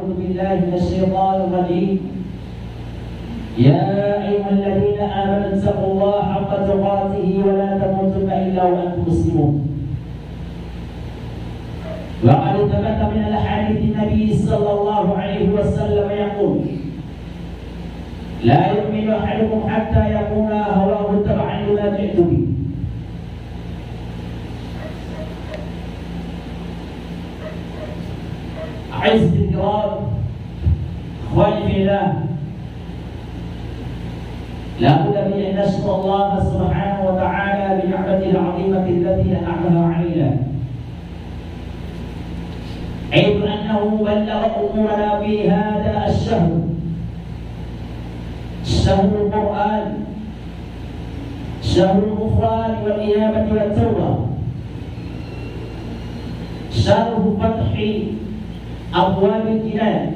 أعوذ بالله من الشيطان الرجيم. يا أيها الذين آمنوا اتقوا الله حق تقاته ولا تموتن إلا وأنتم مسلمون. وقد ثبت من الحديث النبي صلى الله عليه وسلم يقول: لا يؤمن أحدكم حتى يكون هواه تبعا لما جئت به. أعزائي الكرام، إخواني في الله، لا بد من أن نشكر الله سبحانه وتعالى بنعمته العظيمة التي أنعمها علينا، حيث أنه بلغ أمورنا في هذا الشهر، شهر القرآن، شهر الغفران والإنابة والتوبة، شهر فتح أبواب الجنان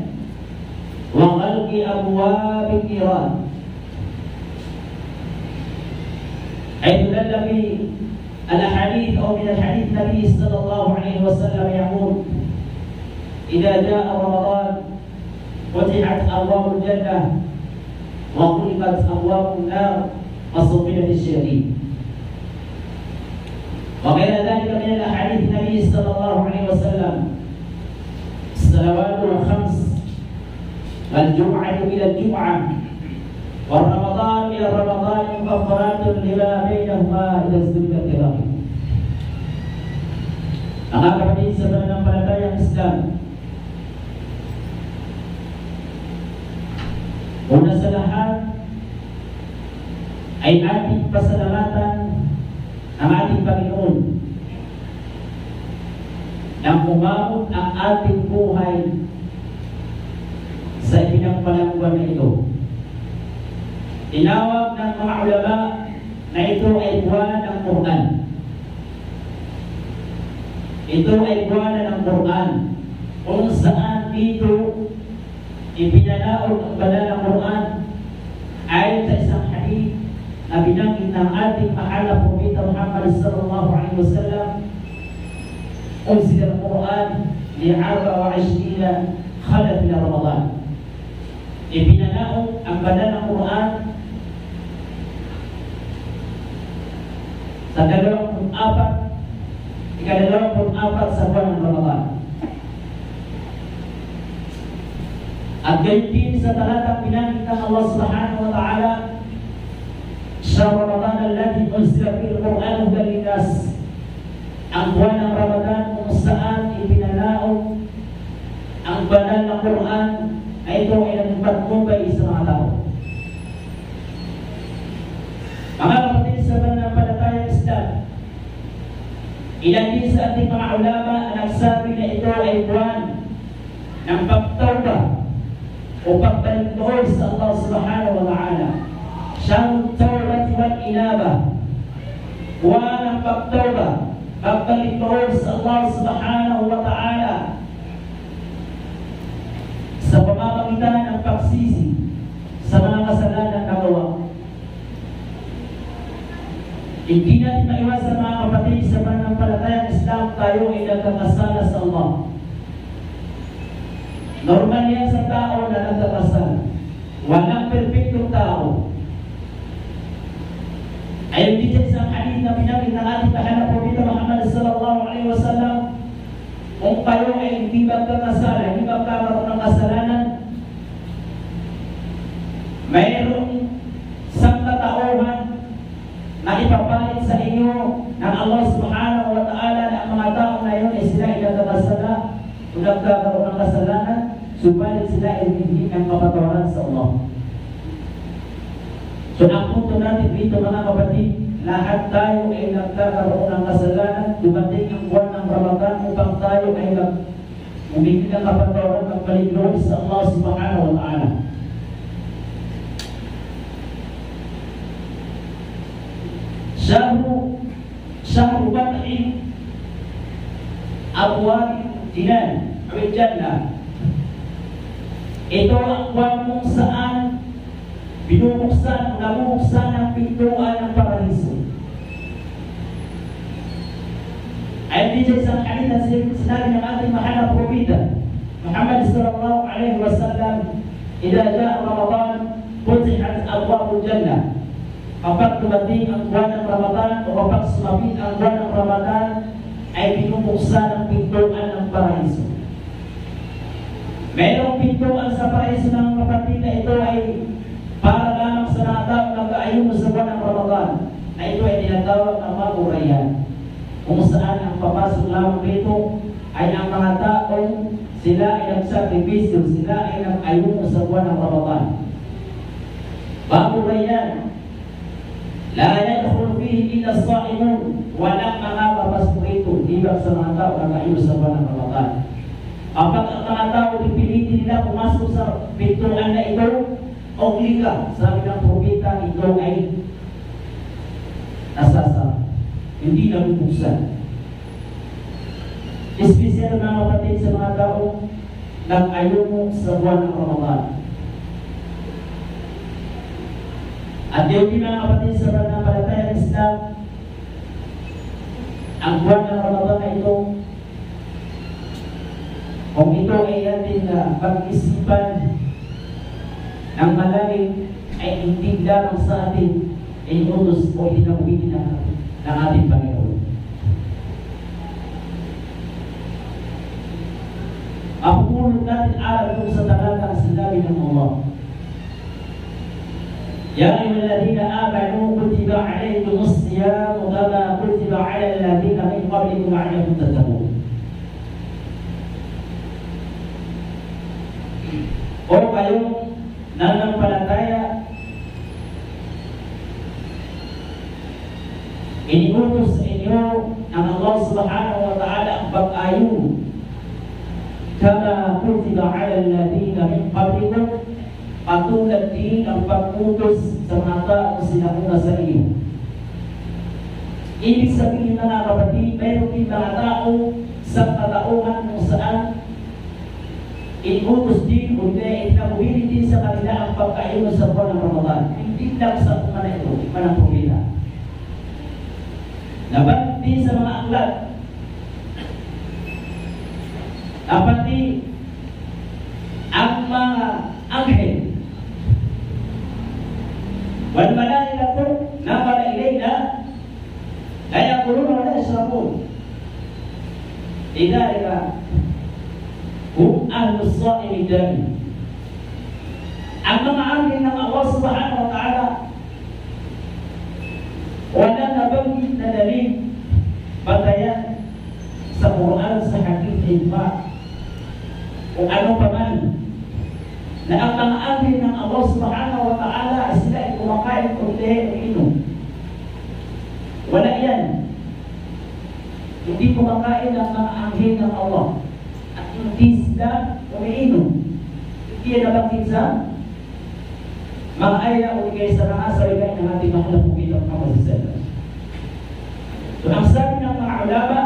وغلق أبواب النيران، حيث دل في الأحاديث أو من الحديث النبي صلى الله عليه وسلم يقول: إذا جاء رمضان فتحت أبواب الجنة وغلقت أبواب النار وصفدت الشياطين. وغير ذلك من الأحاديث النبي صلى الله عليه وسلم: الصلوات الخمس، والجمعة إلى الجمعة، والرمضان إلى الرمضان مكفرات لما بينهما إذا ازدلت الرحم. Mga kapatid sa pananampalatayang Islam, una sa lahat ay ating pasalamatan ang ating Panginoon nang umabot ang ating buhay sa ipinagpalang buwan na ito. Tinawag ng mga ulama na ito ay buwan ng Quran. Ito ay buwan ng Quran, kung saan dito ipinanaon ang banal ng Quran ayon sa isang hadith na binanggit ng ating mahal na Propeta Muhammad sallallahu alaihi wasallam: unzila al-Quran li 24 khalaf ila Ramadan. Ipinanaon ang banal ng Quran sa 24 sa buwan ng Ramadan. At gayon din sa talatang binanggit ng Allah subhanahu wa ta'ala: Shahr Ramadan alladhi unzila fihi al-Quran hudan lin-nas. Ang buwan ng Ramadan kung saan ipinanaon ang banal na Quran ay ito ay nagpatnubay sa mga tao. Mga kapatid sa pananampalatayang Islam, ilan din sa ating mga ulama ang nagsabi na ito ay buwan ng pagtawba o pagbalik loob sa Allah subhanahu wa ta'ala. Siyang tawbati wal inaba, buwan ng pagtawba, pagbalik loob sa Allah subhanahu wa ta'ala sa pamamagitan ng pagsisi sa mga kasalanan na gawa. Hindi natin maiwasan, mga kapatid sa pananampalatayang Islam, tayo ay nagkakasala sa Allah. Normal yan sa tao na nagkakasala. Walang perfectong tao. Ayon dito sa hadith na pinanggit ng ating mahal na Propeta Muhammad sallallahu alaihi wasallam, kung kayo ay hindi magkakasala, hindi magkakaroon ng kasalanan, mayroong isang katauhan na ipapalit sa inyo ng Allah subhanahu wa ta'ala na ang mga tao na yun ay sila ay nagkakasala o nagkakaroon ng kasalanan, subalit sila ay hindi ng kapatawaran sa Allah. So ang punto natin dito, mga kapatid, lahat tayo ay nagkakaroon ng kasalanan. Dumating ang buwan ng Ramadan upang tayo ay humingi ng kapatawaran ng paligid sa Allah subhanahu wa ta'ala. Syahru Fathi Abwab Jinan Awil Jannah. Ito ang buwan kung saan nabubuksan ang pintuan ng paraiso. Ay dito sa hadith na sinabi ng ating mahal na Propeta, Muhammad sallallahu alaihi wasallam, "Idza jaa Ramadan, futihat abwabul jannah." Kapag dumating ang buwan ng Ramadan o kapag sumapit ang buwan ng Ramadan, ay binubuksan ang pintuan ng paraiso. Mayroong pintuan sa paraiso ng kapatid na ito ay para lamang sa mga tao na nag-aayuno sa buwan ng Ramadan, na ito ay tinatawag ng maburayan, kung saan ang papasok lamang dito ay ang mga taong sila ay nagsakripisyo, sila ay nag-ayuno sa buwan ng Ramadan. Maburayan, la yadkhulu fihi illa as-sa'imun, walang mga papasok rito liban sa mga tao na nag-ayuno sa buwan ng Ramadan. Kapag ang mga tao pipilitin nila pumasok sa pintuan na ito, obliga, sabi ng propeta, ito ay nasasara, hindi nabubuksan. Espesyal na kapatid sa mga tao nag-ayuno sa buwan ng Ramadan. At yung mga kapatid sa pananampalataya ng Islam, ang buwan ng Ramadan na ito, kung ito ay ating pag-isipan ng malalim, ay hindi lamang sa atin inutos o itinabuhin ng ating Panginoon. Ang pulot natin aral kung sa talata ang sinabi ng Allah. Ya ayyuhalladhina amanu kutiba alaykumus siyam kama kutiba alal ladzina min qablikum la'allakum tattaqun. O kayong nananampalataya, iniutos sa inyo ng Allah subhanahu wa ta'ala ang pag-ayuno kama kutiba alal ladzina min qablikum, patulad din ang pag-utos sa mga taong sinauna sa iyo. Ibig sabihin na mga kapatid, mayroon din mga tao sa katauhan kung saan inutos din o itinabuhin din sa kanila ang pagkayuno sa buwan ng Ramadan. Hindi lang sa mga na ito, manang propeta. Dapat din sa mga aklat, dapat din ang mga anghel wal malaikatu nazala ilayna la yaquluna wa la yashrabun, lidzalika hum ahlus shaimi dami. Ang mga anghel ng Allah subhanahu wa ta'ala, wala nabanggit na dalil batayan sa Quran, sa hadith, ijma, kung ano pa man, na ang mga anghel ng Allah subhanahu wa ta'ala sila ay kumakain o inom. Wala yan. Hindi kumakain ang mga anghel ng Allah at hindi sila umiinom. Hindi yan nabanggit sa mga ayat o ikay sa mga sarigay ng ating mahal na pumita Muhammad sallallahu alaihi wasallam. So ang sabi ng mga ulama,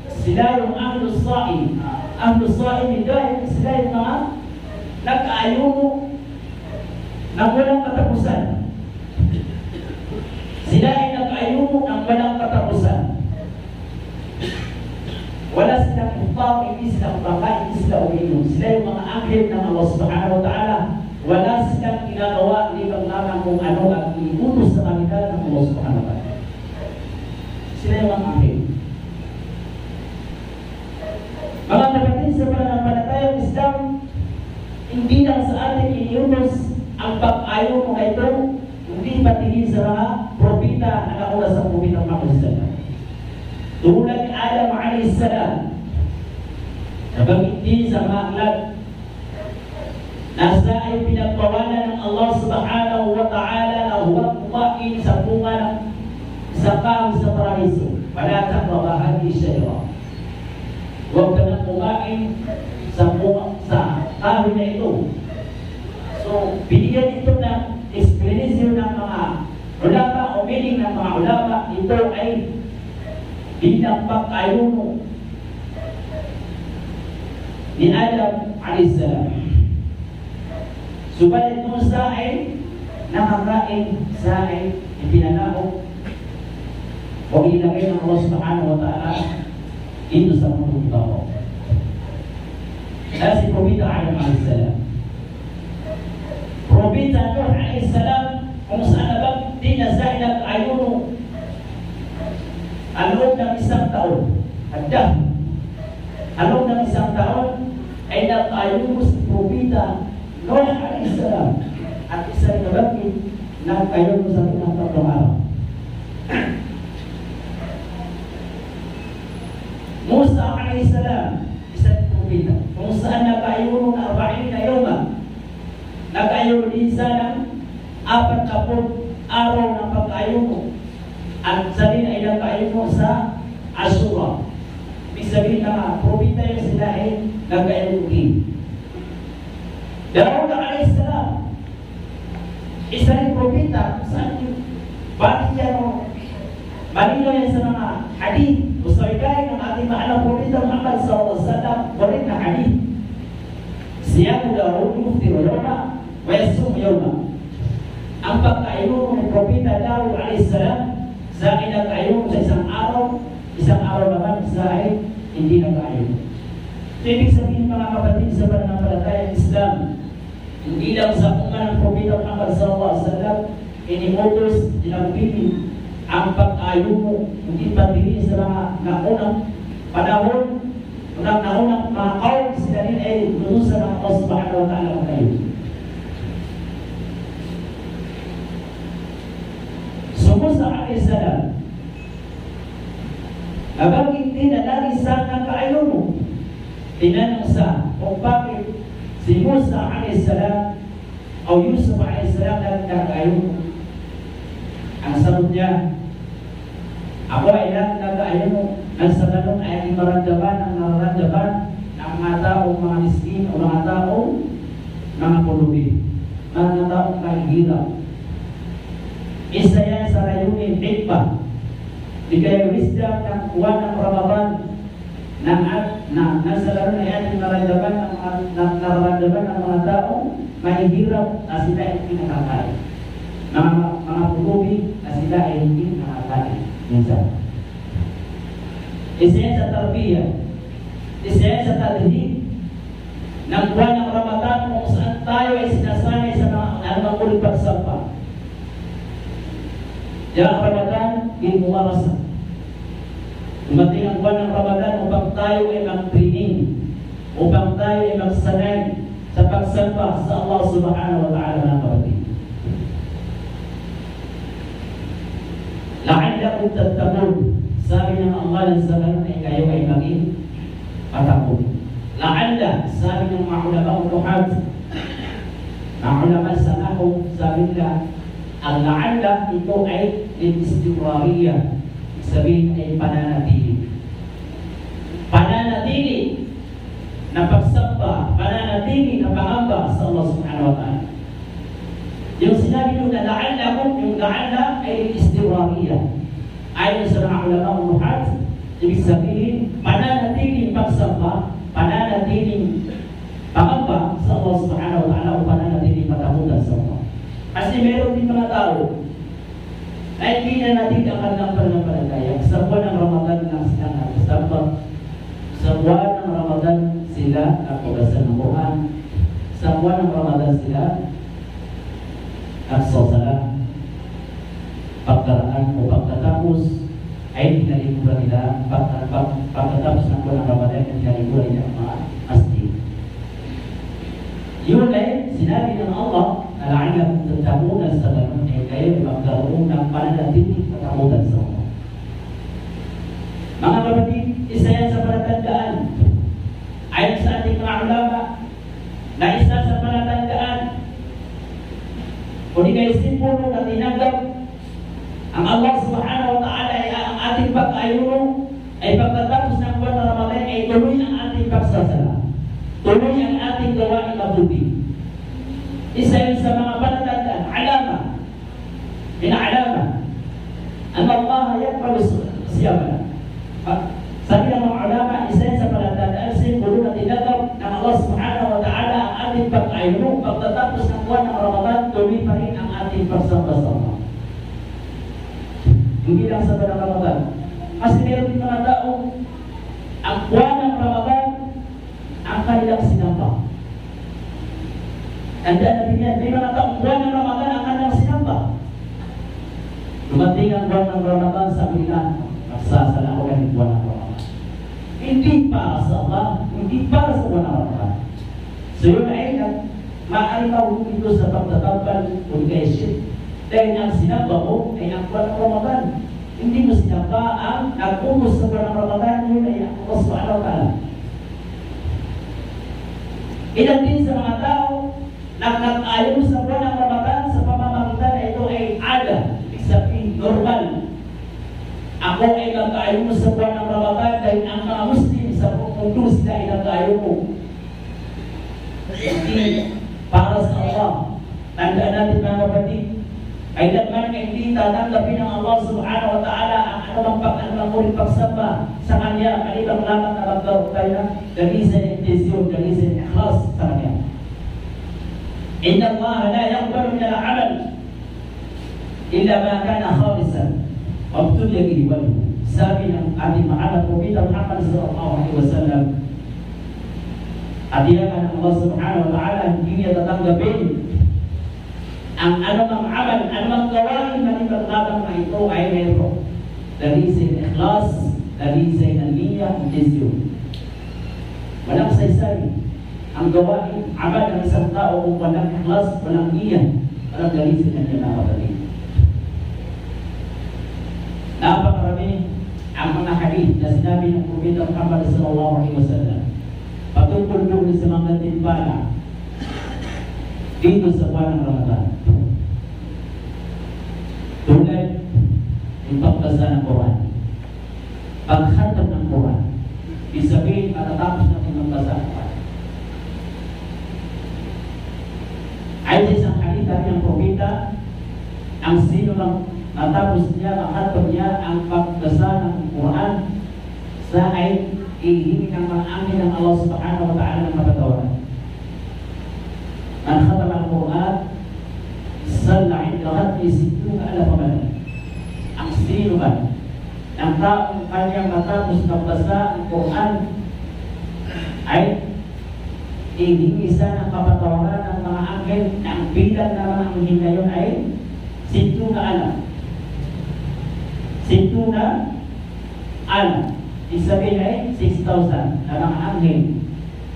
sila yung ahlus sa'im. Ahlus sa'im dahil sila yung mga nag-aayuno ng walang katapusan. Sila ay nag-aayuno ng walang katapusan. Wala silang iftar, hindi silang baka, hindi sila uminom. Sila yung mga anghel ng Allah subhanahu wa ta'ala. Wala silang ginagawa, libang lamang kung ano ang iutos sa kanila ng Allah subhanahu wa ta'ala. Sila yung mga anghel. Mga kapatid sa pananampalatayang Islam, hindi lang sa atin iniutos ang pag-ayon ng ito, hindi patingin sa mga propeta na nauna sa propeta Muhammad sallallahu alaihi wasallam. Tulad ni Adam alaihi salam, nabanggit din sa mga aklat na siya ay pinagpawalan ng Allah subhanahu wa ta'ala na huwag kumain sa bunga ng sa kahoy sa paraiso. Wala taqrabu hadhihi syajara. Huwag ka nang kumain sa bunga sa kahoy na ito. So, binigyan ito ng explanation ng mga ulama o meaning ng mga ulama. Ito ay bilang pag-ayuno ni Adam alayhi salam. Subalit nung sa ay nakakain sa ay ipinanao o ilagay ng Allah subhanahu wa ta'ala ito sa mundo ito. na si Propeta Adam alaihissalam. Propeta Nuh alaihissalam kung saan na dinasay ng ayuno ang loob ng isang taon. Ang loob ng isang taon ay nag-ayuno si Propeta Nuh alaihissalam at isa rin nabagin nag-ayuno sa pinang-tatlong araw. Musa alaihissalam, isang propeta, kung saan nag-ayuno na 40 na yoma, nag-ayuno din sana 40 araw ng pag-ayuno, at sa rin ay nag-ayuno sa Ashura. Ibig sabihin na propeta yung sila ay nag-ayuno din. Dawud alaihissalam, isa rin propeta, kung saan bakit yan malino yan sa mga hadith. Usawikay ng ating maalang Propeta Muhammad SAW, ulit na hadith. Siyamu Dawud yuftiru yawma wa yasumu yawma. Ang pagkainuno ng Propeta Dawud alaihissalam sa inag-ayuno sa isang araw naman sa ay hindi nag-ayuno. Ibig sabihin mga kapatid sa pananampalatayang Islam, hindi lang sa uman ng Propeta Muhammad SAW inimutos, dinagpipin ang pag-ayuno, hindi pagpili sa mga naunang panahon, naunang mga kaum, sila rin ay lunusan ng Allah subhanahu wa ta'ala mag-ayuno. So Musa alaihissalam, nabagin din na lagi sa nag-ayuno. Tinanong sa kung bakit si Musa alaihissalam o Yusuf alaihissalam nag-ayuno. Ang sagot niya, ako ay nag-ayuno ang sa ganun ay aking maramdaman ang nararamdaman ng mga taong mga miskin o mga taong mga pulubi, mga taong kahihirap. Isa yan sa layunin, hikmah, di kayo wisdom ng buwan ng Ramadan na sa ganun ay aking maramdaman ng nararamdaman ng mga taong mahihirap na sila ay pinakakain. Mga pulubi na sila ay hindi nakakain. Minsan. Isa yan sa tarbiyah. Isa yan sa talhid ng buwan ng Ramadan kung saan tayo ay sinasanay sa mga ulit pagsampa. Diyan ang Ramadan, imumarasa. Dumating ang buwan ng Ramadan upang tayo ay mag-training, upang tayo ay magsanay sa pagsampa sa Allah subhanahu wa ta'ala ng kapatid. La'allakum tattaqun. Sabi ng Allah sa ganun ay kayo ay maging patakot. La'alla, sabi ng mga ulama unuhat, mga ulama sa nahw, sabi nila, ang la'alla ito ay istimrariyah. Sabihin ay pananatili. Pananatili na pagsamba, pananatili na pangamba sa Allah subhanahu wa ta'ala. Yung sinabi nyo na la'allakum, yung la'alla ay istimrariyah. Ayon sa mga ulama unuhat, ibig sabihin, pananatiling pagsamba, pananatiling pangamba sa Allah subhanahu wa ta'ala o pananatiling patakutan sa Allah. Kasi meron din mga tao na hindi na natin ang kanilang pananampalataya. Sa buwan ng Ramadan lang sila nagsamba. Sa buwan ng Ramadan sila nagpabasa ng Quran. Sa buwan ng Ramadan sila nagsasala. Pagkaraan o pagtatapos ay pinaliguran nila pagtatapos ng buwan ng Ramadan ay pinaliguran nila ang mga masjid. Yun ay sinabi ng Allah na la'allakum tattaqun sa ganun ay kayo magkaroon ng pananatiling katakutan sa Allah. Mga kapatid, isa yan sa palatandaan ayon sa ating mga ulama na isa sa palatandaan kung di kayo simpulo na tinanggap ang Allah subhanahu wa ta'ala ay ang ating pag-ayuno ay pagkatapos ng buwan ng Ramadan ay tuloy ang ating pagsasala. Tuloy ang ating gawain mabuti. Isa yun sa mga palatandaan, alama. Alama. Ang Allah yaqbalu siyamana. Sabi ng mga ulama, isa yun sa palatandaan, simbolo na tinanggap ng Allah subhanahu wa ta'ala ang ating pag-ayuno pagkatapos ng buwan ng Ramadan, tuloy pa rin ang ating pagsasala. Hindi lang sa buwan ng Ramadan. Kasi meron din mga tao, ang buwan ng Ramadan, ang kanilang sinamba. Tandaan natin yan, may mga taong buwan ng Ramadan ang kanilang sinamba. Dumating ang buwan ng Ramadan sa kanila, magsasala ko ng buwan ng Ramadan. Hindi para sa Allah, hindi para sa buwan ng Ramadan. So yun ay maaari mahulog ito sa pagtatapal o kaya shirk. Dahil ang sinamba mo ay ang buwan ng Ramadan. Hindi mo sinamba ang nag-umus sa buwan ng Ramadan, yun ay Allah subhanahu wa ta'ala. Ilan din sa mga tao nag-ayon sa buwan ng Ramadan sa pamamagitan na ito ay ada, ibig sabihin normal. Ako ay nag-ayon sa buwan ng Ramadan dahil ang mga Muslim sa buong mundo sila ay nag-ayon mo. Hindi para sa Allah. Tandaan natin mga kapatid, ay laman ay hindi tatanggapin ng Allah subhanahu wa ta'ala ang anumang pag-anumang ulit pagsamba sa Kanya, kalibang lamang na magkaroon tayo ng galisan ng intensyon, galisan ng ikhlas sa Kanya. Inna Allah la yaqbalu min al-amal illa ma kana khalisan wabtulya bihi wajhu. Sabi ng ating mahal na Propeta Muhammad sallallahu alaihi wasallam, hadiahkan Allah subhanahu wa ta'ala, hindi niya tatanggapin ang anumang amal, anumang gawain na ibang na ito ay mayroon dalisay ng ikhlas, dalisay ng linya, intensyon. Walang saysay ang gawain, amal ng isang tao kung walang ikhlas, walang linya, walang dalisay ng linya, kapatid. Napakarami ang mga hadith na sinabi ng Propeta Muhammad sallallahu alaihi wasallam patungkol doon sa mga timpala dito sa buwan ng Ramadan. Tulad yung pagbasa ng Quran, paghatag ng Quran, isabihin matatapos natin magbasa ng Quran. Ay sa isang hadith ng Propeta, ang sino lang matapos niya, makahatag niya ang pagbasa ng Quran sa ay ihingi ng mga angin ng Allah subhanahu wa ta'ala ng mapatawaran. Man khatama al-Quran salla 'inda khatmi 60,000 malak. Ang sino man ang taong kanyang matapos magbasa ang Quran ay ihingi sa ng kapatawaran ng mga angel na ang bilang naman ang hinayon ay 60,000. 60,000. Isabihin ay 6,000 na mga angel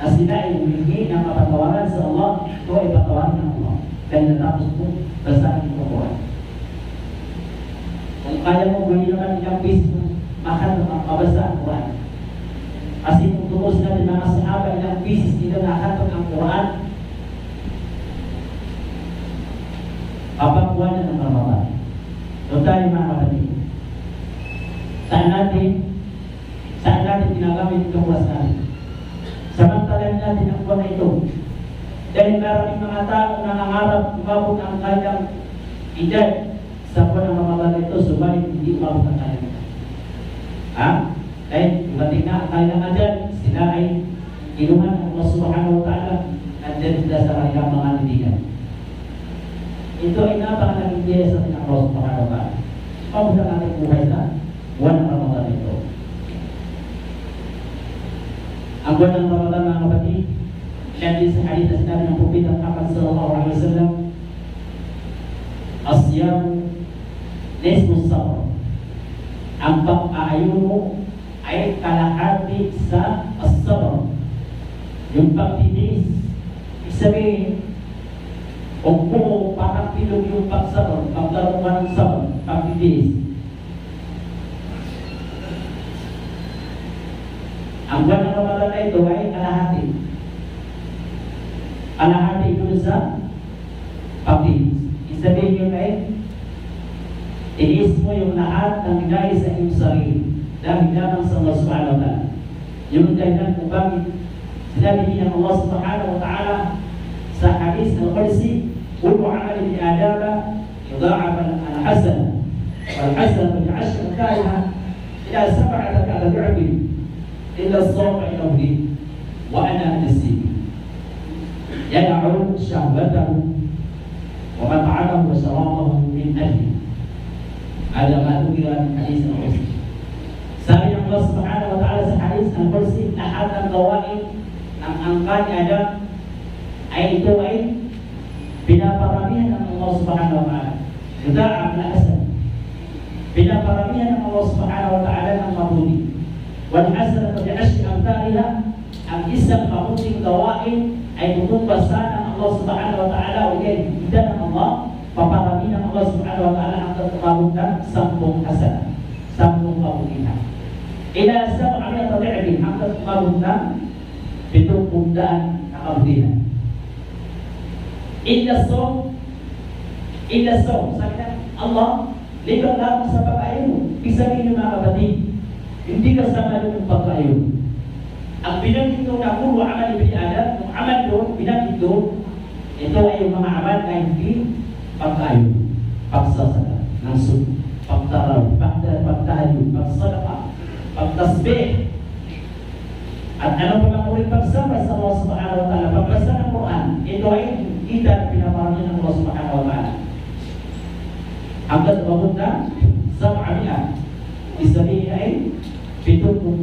na sila ay humingi ng kapatawaran sa Allah. Ito ay patawaran ng Allah dahil natapos po basahin ng Quran. Kung kaya mo gawin naman ilang piso mahal ng mabasa ang Quran. Kasi kung tungkol natin mga sahaba ilang pisis nila nakatok ang Quran, papakuha na ng Ramadan. So tayo mga kapatid, saan natin ginagamit itong oras natin? Samantalan natin ang buwan na ito. Dahil maraming mga tao nangangarap umabot ang kanyang edad sa buwan ng Ramadan ito, subalit hindi umabot ang kanyang edad. Dahil dumating na ang kanyang edad, sila ay inuman ng Allah subhanahu wa ta'ala at sila sa kanilang mga lindigan. Ito ay napakalaging biyaya sa ating Allah subhanahu wa ta'ala. Umabot ang ating buhay sa buwan ng Ramadan ito. Ang buwan ng Ramadan mga kapatid, syempre sa hadith na sinabi ng Propeta Muhammad sallallahu alaihi wasallam, as-siyam nisfu sabr. Ang pag-aayon mo ay kalahati sa as-sabr. Yung pagtitiis, isabihin, kung parang pilog yung pag-sabr, paglaruan ng sabr, pagtitiis. Ang buwan ng Ramadan na ito ay kalahati. Kalahati ito sa pagtiis. Isabihin nyo ay tiis mo yung lahat ng bigay sa iyong sarili dahil lamang sa Allah subhanahu wa ta'ala. Yung dahilan kung bakit sinabi niya Allah subhanahu wa ta'ala sa hadith al-Qudsi, kullu amal li adama yudha'af al-hasan wal-hasan bil-'ashr amthaliha ila 7,000 du'ab illa as-sawm ila wa ana nasi yad'u shahwatahu wa mat'amahu wa sharabahu min ajli. Ada ma tukira min hadis al-Qudsi. Sabi ng Allah subhanahu wa ta'ala sa hadis al-Qudsi, lahat ng gawain ang angka ni Adam ay ito ay pinaparamihan ng Allah Subhanahu wa Ta'ala. Yudha'af na asal. Pinaparamihan ng Allah Subhanahu wa Ta'ala ng mabuti. Wal hasanatu bi'ashri amthaliha. Ang isang mabuting gawain ay tutumbas ng Allah Subhanahu wa Ta'ala o yan, hindi ng Allah, paparami ng Allah Subhanahu wa Ta'ala ang tatapabot ng 10 hasanah, 10 kabutihan. Ila sa kami at tabi'in ang tatapabot ng 70 na kabutihan. Illa som, sabi na Allah, liban lamang sa pag-ayon. Ibig sabihin mga kapatid, hindi kasama doon yung pag-ayon. Ang binanggit doon na puro amal ibn Adam, yung amal doon, binanggit doon, ito ay yung mga amal na hindi pag-ayon, pagsasala, ng sunod, pagtaraw, pagtahayo, pagsadaka, pagtasbih. At ano pa lang ulit pagsama sa Allah Subhanahu wa Ta'ala, pagbasa ng Quran, ito ay kita na pinaparami ng Allah Subhanahu wa Ta'ala. Hanggang umabot na sa kamihan, isabihin ay 70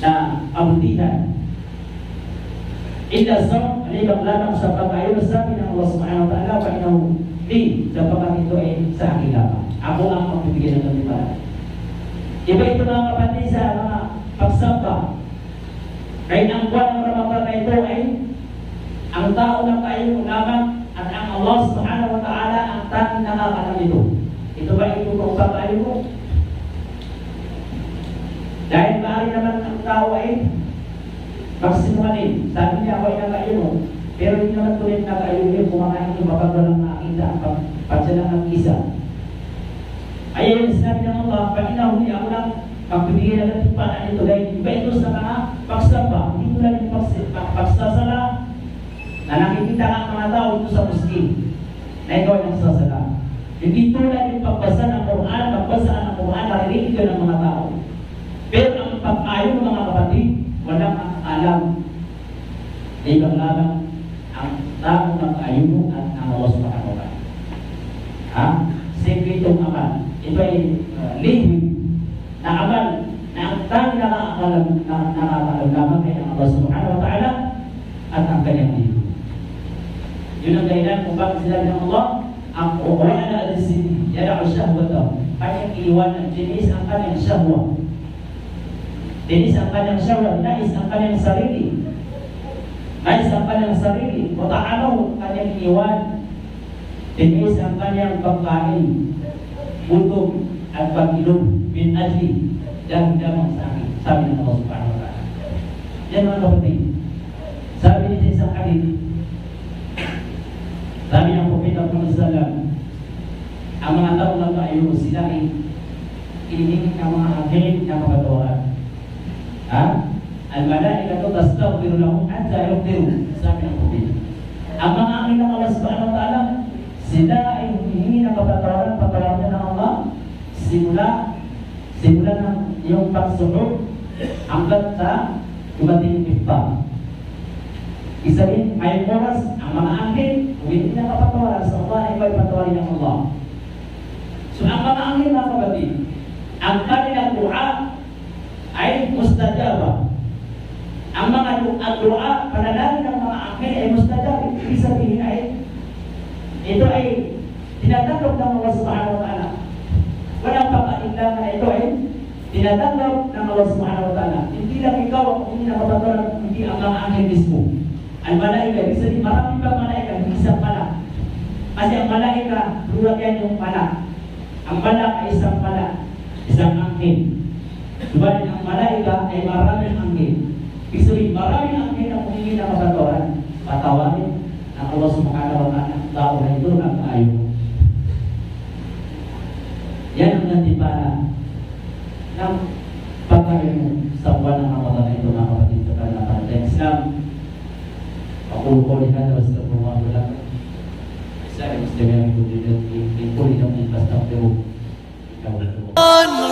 na kabutihan. Illa sa alibang lamang sa pag-ayon, sabi ng Allah Subhanahu wa Ta'ala, painaw di sa pagkat ito ay sa akin lamang. Ako ang magbibigyan ng kaliparan. Iba ito mga kapatid sa mga pagsamba. Kahit ang buwan ng Ramadan na ito ay ang tao ng kayo lamang at ang Allah Subhanahu wa Ta'ala ang tanging nakakalam ito. Ito ba ito kung pag-ayon mo? Dahil maaari naman ang tao ay magsinungaling. Sabi niya ako ay nakayon mo, pero hindi naman tuloy nakayon yun kung mga hindi mapagwalang nakakita ang pagsalang ng isa. Ayaw yung sinabi ng Allah, pakinahuli ako lang pagbibigyan ng timpanan ito. Dahil iba ito sa mga pagsamba, hindi ko lang yung pagsasala na nakikita ng mga tao ito sa muslim na ikaw ay nagsasala. Hindi tulad yung pagbasa ng Quran, pagbasa ng Quran, narinig yun ng mga tao. Pero ang pag-ayon ng mga kapatid, walang alam. Ibang lamang ang tao ng ayon at ang Allah Subhanahu wa Ta'ala. Ha? Simple itong amal. Ito ay lihim na amal na ang tanging nakakalam lamang ay ang Allah Subhanahu wa Ta'ala at ang kanyang lihim. Yun ang dahilan kung bakit sinabi ng Allah, ang uwaan na alisini, yada'u syahwatahu, kanyang iiwan ng jenis ang kanyang syahwa. Dinis ang kanyang syahwa, nais ang kanyang sarili. Nais ang kanyang sarili. O ta'amaw, kanyang iwan. Dinis ang kanyang pagkain, butog at pag-ilog, min ajli, dahil damang sa akin. Sabi ng Allah Subhanahu wa Ta'ala. Yan mga kapatid. Sabi ni sa isang hadith, sabi ng Propeta Muhammad sallam, ang mga tao ng kayo sila ay iniingit ng mga hangin na kapatawaran. Al-malaikatu tastaghfiru lahum hatta yaghfiru, sabi ng Propeta. Ang mga angin ng Allah Subhanahu wa Ta'ala, sila ay humihingi ng patawaran ng Allah simula ng iyong pagsuhod hanggang sa dumating iftar. Isabihin, may oras ang mga angin humihingi ng kapatawaran sa Allah ay may patawarin ng Allah. So ang mga angin mga kapatid, ang kanilang dua ay mustajaba. Ang mga dua, panalangin ng mga angel ay mustajaba. Ibig sabihin ay ito ay tinatanggap ng Allah Subhanahu wa Ta'ala. Walang pag-alinlangan na ito ay tinatanggap ng Allah Subhanahu wa Ta'ala. Hindi lang ikaw ang hindi nakapatawaran, hindi ang mga angel mismo. Ang malaika, ibig sabihin maraming pang malaika, hindi isang malak. Kasi ang malaika, luwag yan yung malak. Ang malak ay isang malak, isang angel. Subalit ang malaika ay maraming angel. Ibig sabihin, maraming angel na humingi ng patawarin ng Allah Subhanahu wa Ta'ala. Tao na ito ng ayon. Yan ang nantipala ng pagkain mo sa buwan ng Ramadan na ito, mga kapatid sa kanilang ng Islam. Ako ko lihat terus ke rumah belakang. Saya Muslim yang ikut di dalam infrastruktur.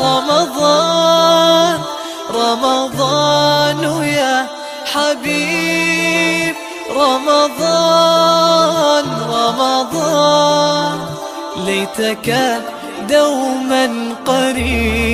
رمضان رمضان يا حبيب رمضان رمضان ليتك دوما قريب